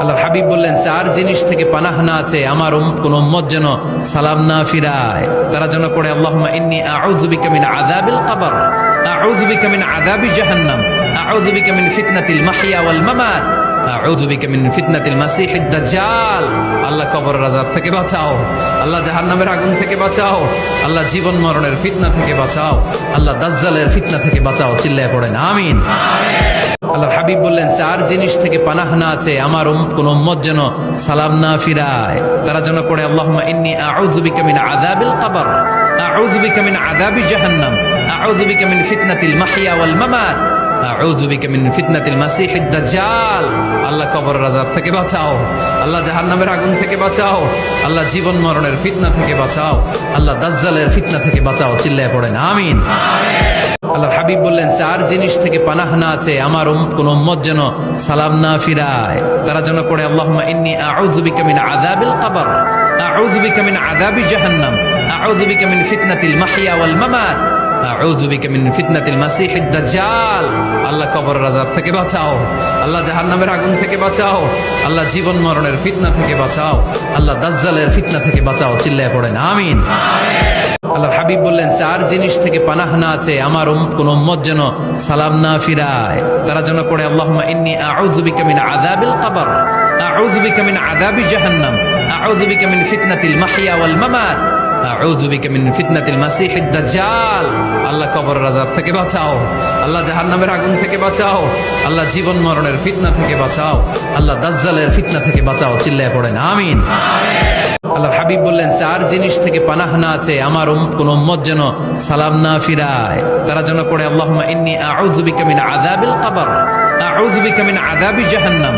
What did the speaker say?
আল্লাহর হাবিব বললেন, চার জিনিস থেকে পানাহ না আছে আমার কোন উম্মত যেন সালাম না ফিরায়। তারা যেন পড়ে আল্লাহুম্মা ইন্নী আউযু বিকা মিন আযাবিল কবর, আউযু বিকা মিন আযাবি জাহান্নাম, আউযু বিকা মিন ফিতনাতিল মাহইয়া ওয়াল মামাত, আউযু বিকা মিন ফিতনাতিল মাসিহিদ দাজ্জাল। আল্লাহ কবরের আযাব থেকে বাঁচাও, আল্লাহ জাহান্নামের আগুন থেকে বাঁচাও, আল্লাহ জীবন মরণের ফিতনা থেকে বাঁচাও, আল্লাহ দাজ্জালের ফিতনা থেকে বাঁচাও। চিল্লায়ে পড়েন আমিন। আল্লাহর হাবিব বললেন, চার জিনিস থেকে পানাহ না আছে আমার কোন উম্মত যেন সালাম না ফিরায়। তারা যেন পড়ে আল্লাহুম্মা ইন্নী আউযু বিকা মিন আযাবিল কবর, আউযু বিকা মিন আযাবি জাহান্নাম, আউযু বিকা মিন ফিতনাতিল মাহইয়া ওয়াল মামাত, আউযু বিকা মিন ফিতনাতিল মাসিহিদ দাজ্জাল। আল্লাহ কবরের আযাব থেকে বাঁচাও, আল্লাহ জাহান্নামের আগুন থেকে বাঁচাও, আল্লাহ জীবন মরণের ফিতনা থেকে বাঁচাও, আল্লাহ দাজ্জালের ফিতনা থেকে বাঁচাও। চিল্লায়ে পড়েন আমিন। আল্লাহর হাবিব বললেন, চার জিনিস থেকে পানাহ না আছে আমার কোন উম্মত যেন সালাম না ফিরায়। তারা যেন পড়ে আল্লাহুম্মা ইন্নী আউযু বিকা মিন আযাবিল কবর, আউযু বিকা মিন আযাবি জাহান্নাম, আউযু বিকা মিন ফিতনাতিল মাহইয়া ওয়াল মামাত, আউযু বিকা মিন ফিতনাতিল মাসিহিদ দাজ্জাল। আল্লাহ কবরের আযাব থেকে বাঁচাও, আল্লাহ জাহান্নামের আগুন থেকে বাঁচাও, আল্লাহ জীবন মরণের ফিতনা থেকে বাঁচাও, আল্লাহ দাজ্জালের ফিতনা থেকে বাঁচাও। চিল্লায়ে পড়েন আমিন। আল্লাহর হাবিব বললেন, চার জিনিস থেকে পানাহ না আছে আমার কোন উম্মত যেন সালাম না ফিরায়। তারা যেন পড়ে আল্লাহুম্মা ইন্নী আউযু বিকা মিন আযাবিল কবর, আউযু বিকা মিন আযাবি জাহান্নাম, আউযু বিকা মিন ফিতনাতিল মাহইয়া ওয়াল মামাত, আউযু বিকা মিন ফিতনাতিল মাসিহিদ দাজ্জাল। আল্লাহ কবরের আযাব থেকে বাঁচাও, আল্লাহ জাহান্নামের আগুন থেকে বাঁচাও, আল্লাহ জীবন মরণের ফিতনা থেকে বাঁচাও, আল্লাহ দাজ্জালের ফিতনা থেকে বাঁচাও। চিল্লায়ে পড়েন আমিন। আল্লাহর হাবিব বললেন, চার জিনিস থেকে পানাহ না আছে আমার কোন উম্মত যেন সালাম না ফিরায়। তারা যেন পড়ে আল্লাহুম্মা ইন্নী আউযু বিকা মিন আযাবিল কবর, আউযু বিকা মিন আযাবি জাহান্নাম,